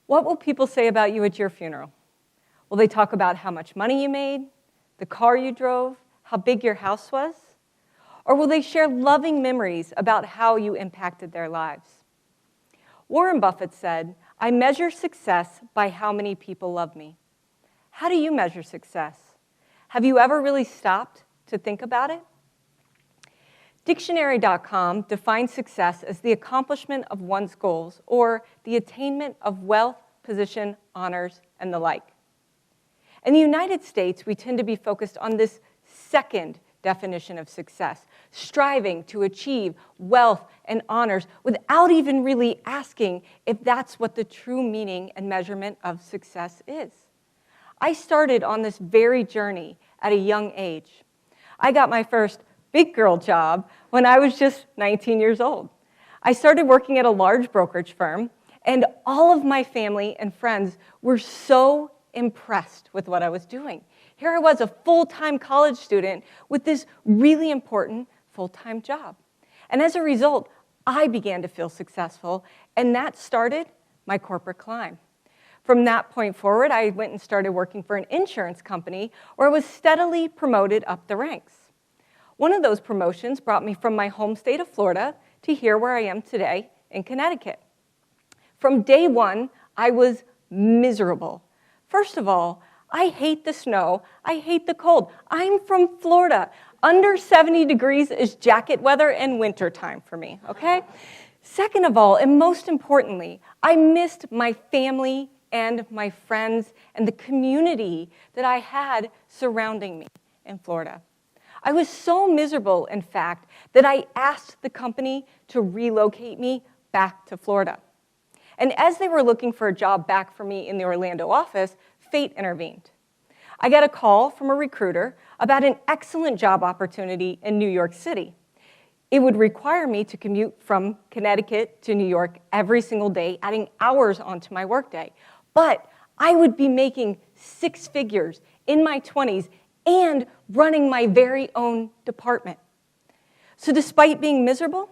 What will people say about you at your funeral? Will they talk about how much money you made, the car you drove, how big your house was? Or will they share loving memories about how you impacted their lives? Warren Buffett said, "I measure success by how many people love me." How do you measure success? Have you ever really stopped to think about it? Dictionary.com defines success as the accomplishment of one's goals or the attainment of wealth, position, honors, and the like. In the United States, we tend to be focused on this second definition of success, striving to achieve wealth and honors without even really asking if that's what the true meaning and measurement of success is. I started on this very journey at a young age. I got my first big girl job when I was just 19 years old. I started working at a large brokerage firm, and all of my family and friends were so impressed with what I was doing. Here I was, a full-time college student with this really important full-time job. And as a result, I began to feel successful, and that started my corporate climb. From that point forward, I went and started working for an insurance company where I was steadily promoted up the ranks. One of those promotions brought me from my home state of Florida to here where I am today in Connecticut. From day one, I was miserable. First of all, I hate the snow. I hate the cold. I'm from Florida. Under 70 degrees is jacket weather and winter time for me, okay? Second of all, and most importantly, I missed my family and my friends and the community that I had surrounding me in Florida. I was so miserable, in fact, that I asked the company to relocate me back to Florida. And as they were looking for a job back for me in the Orlando office, fate intervened. I got a call from a recruiter about an excellent job opportunity in New York City. It would require me to commute from Connecticut to New York every single day, adding hours onto my workday. But I would be making six figures in my 20s and running my very own department. So despite being miserable,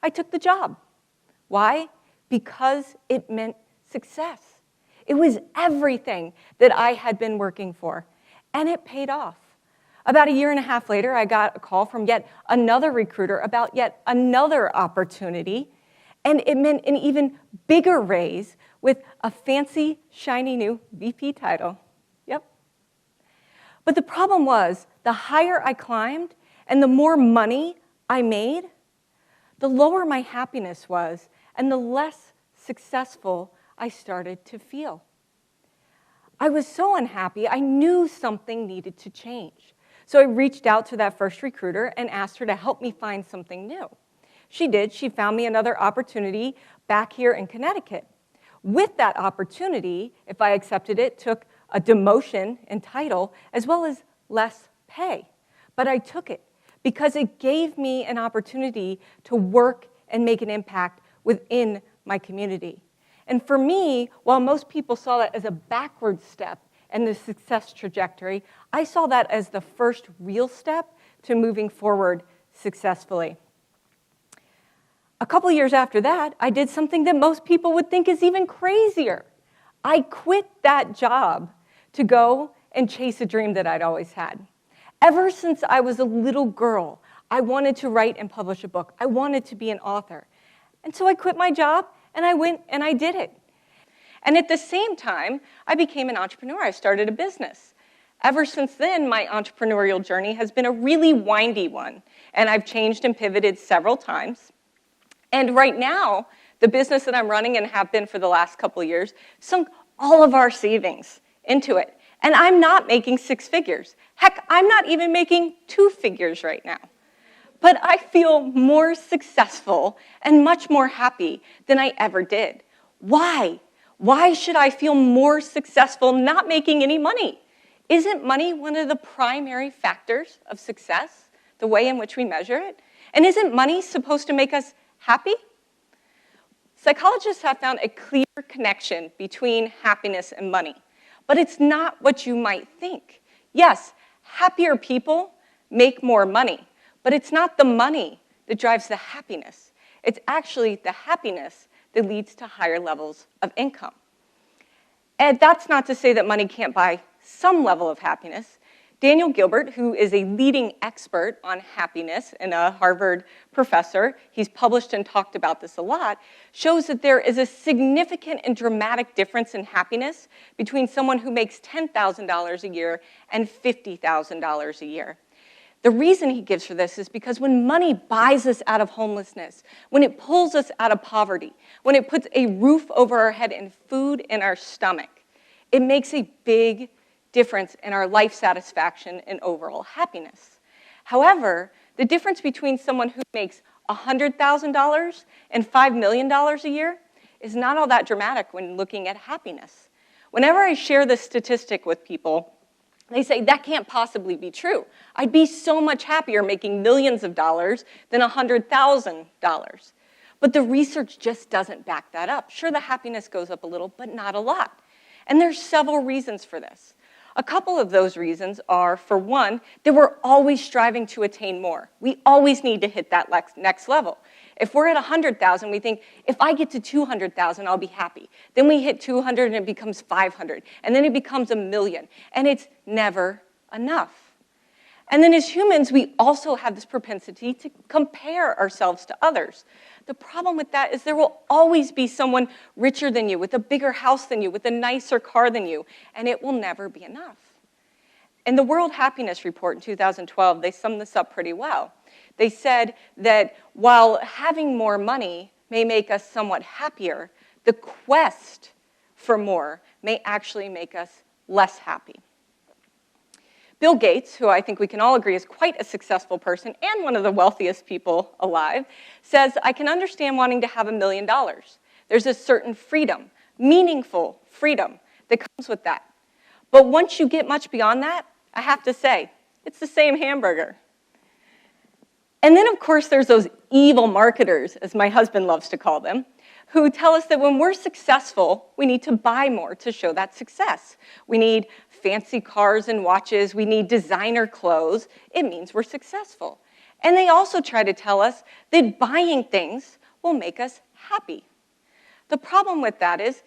I took the job. Why? Because it meant success. It was everything that I had been working for, and it paid off. About a year and a half later, I got a call from yet another recruiter about yet another opportunity, and it meant an even bigger raise with a fancy, shiny new VP title. Yep. But the problem was, the higher I climbed and the more money I made, the lower my happiness was and the less successful I started to feel. I was so unhappy, I knew something needed to change. So I reached out to that first recruiter and asked her to help me find something new. She did. She found me another opportunity back here in Connecticut. With that opportunity, if I accepted it, took a demotion in title as well as less pay. But I took it because it gave me an opportunity to work and make an impact within my community. And for me, while most people saw that as a backward step in the success trajectory, I saw that as the first real step to moving forward successfully. A couple years after that, I did something that most people would think is even crazier. I quit that job to go and chase a dream that I'd always had. Ever since I was a little girl, I wanted to write and publish a book. I wanted to be an author. And so I quit my job, and I went and I did it. And at the same time, I became an entrepreneur. I started a business. Ever since then, my entrepreneurial journey has been a really windy one, and I've changed and pivoted several times. And right now, the business that I'm running and have been for the last couple of years sunk all of our savings into it. And I'm not making six figures. Heck, I'm not even making 2 figures right now. But I feel more successful and much more happy than I ever did. Why? Why should I feel more successful not making any money? Isn't money one of the primary factors of success, the way in which we measure it? And isn't money supposed to make us happy? Psychologists have found a clear connection between happiness and money, but it's not what you might think. Yes, happier people make more money, but it's not the money that drives the happiness. It's actually the happiness that leads to higher levels of income. And that's not to say that money can't buy some level of happiness. Daniel Gilbert, who is a leading expert on happiness and a Harvard professor, he's published and talked about this a lot, shows that there is a significant and dramatic difference in happiness between someone who makes $10,000 a year and $50,000 a year. The reason he gives for this is because when money buys us out of homelessness, when it pulls us out of poverty, when it puts a roof over our head and food in our stomach, it makes a big difference in our life satisfaction and overall happiness. However, the difference between someone who makes $100,000 and $5 million a year is not all that dramatic when looking at happiness. Whenever I share this statistic with people, they say, that can't possibly be true. I'd be so much happier making millions of dollars than $100,000. But the research just doesn't back that up. Sure, the happiness goes up a little, but not a lot. And there's several reasons for this. A couple of those reasons are, for one, that we're always striving to attain more. We always need to hit that next level. If we're at 100,000, we think, if I get to 200,000, I'll be happy. Then we hit 200 and it becomes 500. And then it becomes 1,000,000. And it's never enough. And then as humans, we also have this propensity to compare ourselves to others. The problem with that is there will always be someone richer than you, with a bigger house than you, with a nicer car than you, and it will never be enough. In the World Happiness Report in 2012, they summed this up pretty well. They said that while having more money may make us somewhat happier, the quest for more may actually make us less happy. Bill Gates, who I think we can all agree is quite a successful person and one of the wealthiest people alive, says, I can understand wanting to have $1 million. There's a certain freedom, meaningful freedom that comes with that. But once you get much beyond that, I have to say, it's the same hamburger. And then, of course, there's those evil marketers, as my husband loves to call them, who tell us that when we're successful, we need to buy more to show that success. We need fancy cars and watches. We need designer clothes. It means we're successful. And they also try to tell us that buying things will make us happy. The problem with that is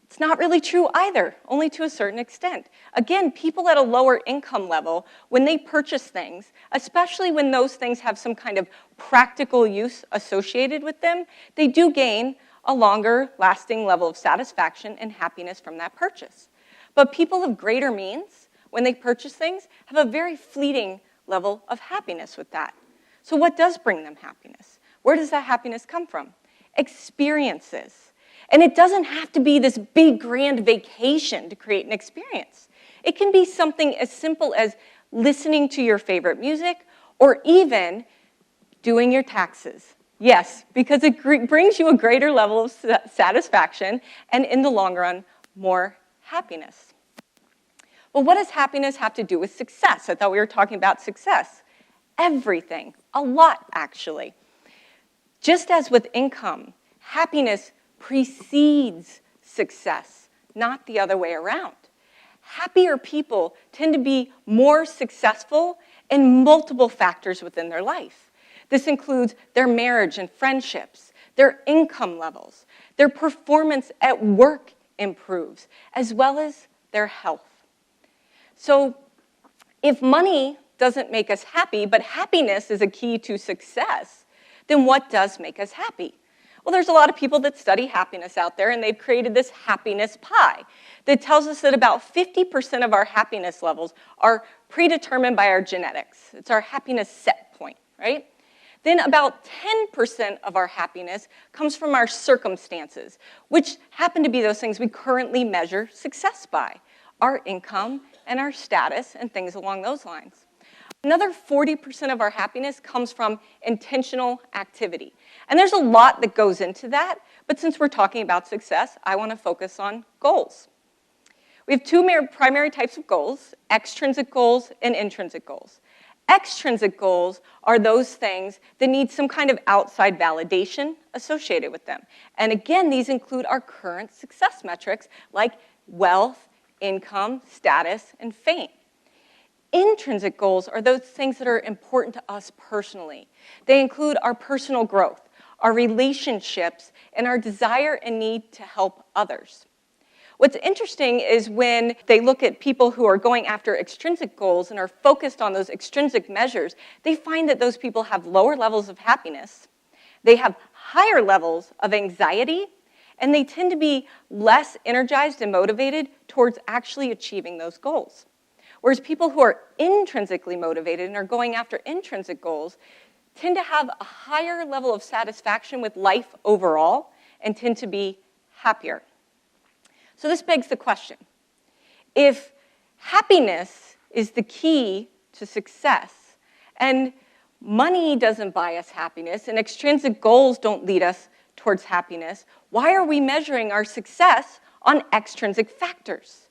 it's not really true either, only to a certain extent. Again, people at a lower income level, when they purchase things, especially when those things have some kind of practical use associated with them, they do gain a longer lasting level of satisfaction and happiness from that purchase. But people of greater means, when they purchase things, have a very fleeting level of happiness with that. So what does bring them happiness? Where does that happiness come from? Experiences. And it doesn't have to be this big, grand vacation to create an experience. It can be something as simple as listening to your favorite music or even doing your taxes. Yes, because it brings you a greater level of satisfaction and, in the long run, more happiness. Well, what does happiness have to do with success? I thought we were talking about success. Everything. A lot, actually. Just as with income, happiness precedes success, not the other way around. Happier people tend to be more successful in multiple factors within their life. This includes their marriage and friendships, their income levels, their performance at work improves, as well as their health. So if money doesn't make us happy, but happiness is a key to success, then what does make us happy? Well, there's a lot of people that study happiness out there, and they've created this happiness pie that tells us that about 50% of our happiness levels are predetermined by our genetics. It's our happiness set point, right? Then about 10% of our happiness comes from our circumstances, which happen to be those things we currently measure success by, our income and our status and things along those lines. Another 40% of our happiness comes from intentional activity. And there's a lot that goes into that, but since we're talking about success, I want to focus on goals. We have two primary types of goals, extrinsic goals and intrinsic goals. Extrinsic goals are those things that need some kind of outside validation associated with them. And again, these include our current success metrics like wealth, income, status, and fame. Intrinsic goals are those things that are important to us personally. They include our personal growth, our relationships, and our desire and need to help others. What's interesting is when they look at people who are going after extrinsic goals and are focused on those extrinsic measures, they find that those people have lower levels of happiness, they have higher levels of anxiety, and they tend to be less energized and motivated towards actually achieving those goals. Whereas people who are intrinsically motivated and are going after intrinsic goals tend to have a higher level of satisfaction with life overall and tend to be happier. So this begs the question, if happiness is the key to success, and money doesn't buy us happiness, and extrinsic goals don't lead us towards happiness, why are we measuring our success on extrinsic factors?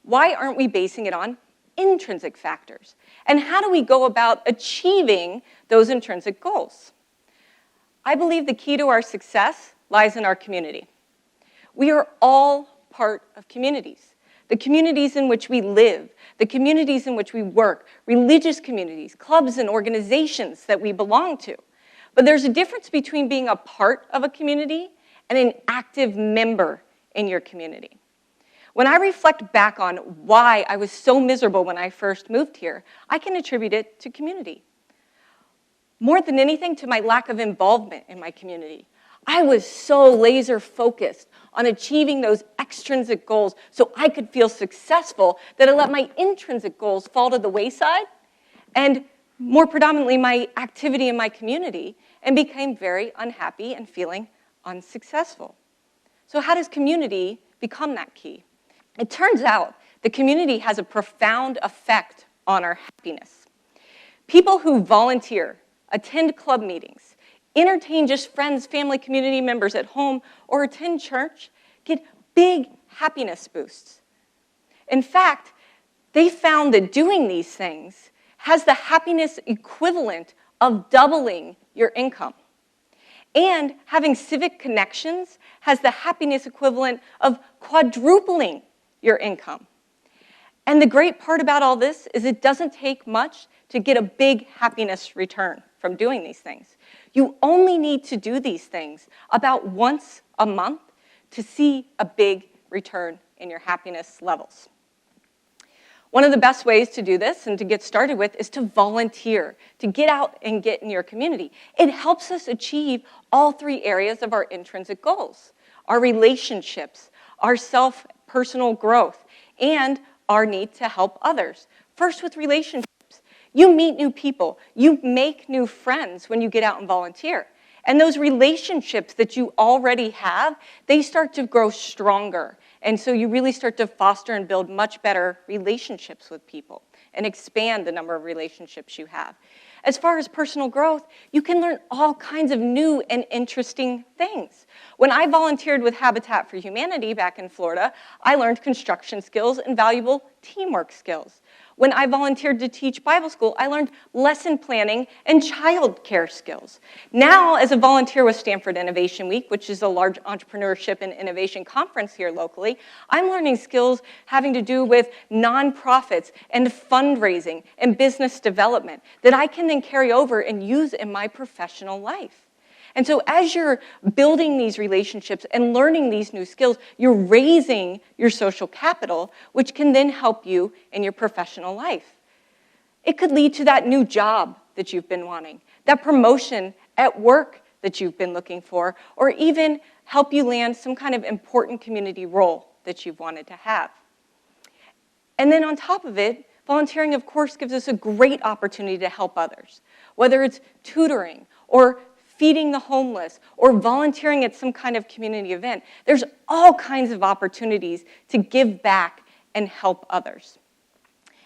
Why aren't we basing it on intrinsic factors? And how do we go about achieving those intrinsic goals? I believe the key to our success lies in our community. We are all part of communities. The communities in which we live, the communities in which we work, religious communities, clubs and organizations that we belong to. But there's a difference between being a part of a community and an active member in your community. When I reflect back on why I was so miserable when I first moved here, I can attribute it to community. More than anything, to my lack of involvement in my community. I was so laser focused on achieving those extrinsic goals so I could feel successful that I let my intrinsic goals fall to the wayside and more predominantly my activity in my community, and became very unhappy and feeling unsuccessful. So how does community become that key? It turns out the community has a profound effect on our happiness. People who volunteer, attend club meetings, entertain just friends, family, community members at home, or attend church get big happiness boosts. In fact, they found that doing these things has the happiness equivalent of doubling your income. And having civic connections has the happiness equivalent of quadrupling your income. And the great part about all this is it doesn't take much to get a big happiness return from doing these things. You only need to do these things about once a month to see a big return in your happiness levels. One of the best ways to do this and to get started with is to volunteer, to get out and get in your community. It helps us achieve all three areas of our intrinsic goals: our relationships, our personal growth, and our need to help others. First, with relationships. You meet new people. You make new friends when you get out and volunteer. And those relationships that you already have, they start to grow stronger. And so you really start to foster and build much better relationships with people and expand the number of relationships you have. As far as personal growth, you can learn all kinds of new and interesting things. When I volunteered with Habitat for Humanity back in Florida, I learned construction skills and valuable teamwork skills. When I volunteered to teach Bible school, I learned lesson planning and child care skills. Now, as a volunteer with Stanford Innovation Week, which is a large entrepreneurship and innovation conference here locally, I'm learning skills having to do with nonprofits and fundraising and business development that I can then carry over and use in my professional life. And so as you're building these relationships and learning these new skills, you're raising your social capital, which can then help you in your professional life. It could lead to that new job that you've been wanting, that promotion at work that you've been looking for, or even help you land some kind of important community role that you've wanted to have. And then on top of it, volunteering, of course, gives us a great opportunity to help others, whether it's tutoring or feeding the homeless, or volunteering at some kind of community event. There's all kinds of opportunities to give back and help others.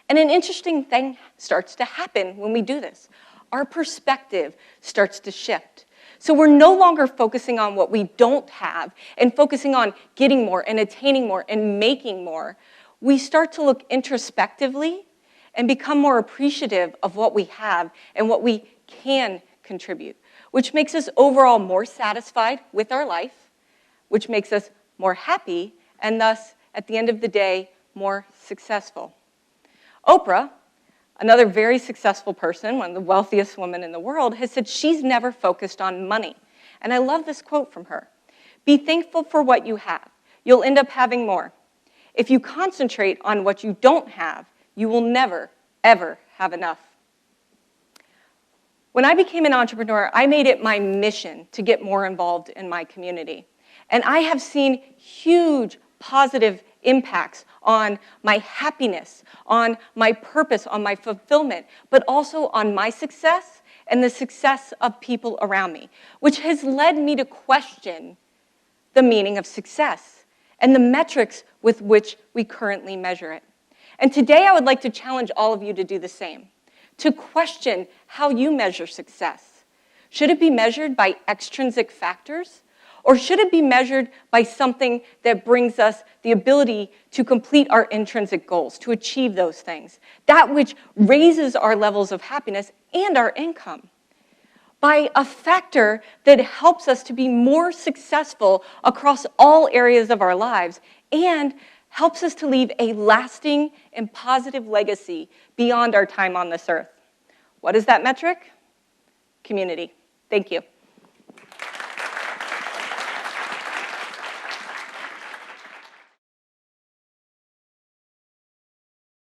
And an interesting thing starts to happen when we do this. Our perspective starts to shift. So we're no longer focusing on what we don't have and focusing on getting more and attaining more and making more. We start to look introspectively and become more appreciative of what we have and what we can contribute, which makes us overall more satisfied with our life, which makes us more happy, and thus, at the end of the day, more successful. Oprah, another very successful person, one of the wealthiest women in the world, has said she's never focused on money. And I love this quote from her. "Be thankful for what you have. You'll end up having more. If you concentrate on what you don't have, you will never, ever have enough. When I became an entrepreneur, I made it my mission to get more involved in my community. And I have seen huge positive impacts on my happiness, on my purpose, on my fulfillment, but also on my success and the success of people around me, which has led me to question the meaning of success and the metrics with which we currently measure it. And today I would like to challenge all of you to do the same, to question how you measure success. Should it be measured by extrinsic factors? Or should it be measured by something that brings us the ability to complete our intrinsic goals, to achieve those things, that which raises our levels of happiness and our income? By a factor that helps us to be more successful across all areas of our lives and helps us to leave a lasting and positive legacy beyond our time on this earth. What is that metric? Community. Thank you.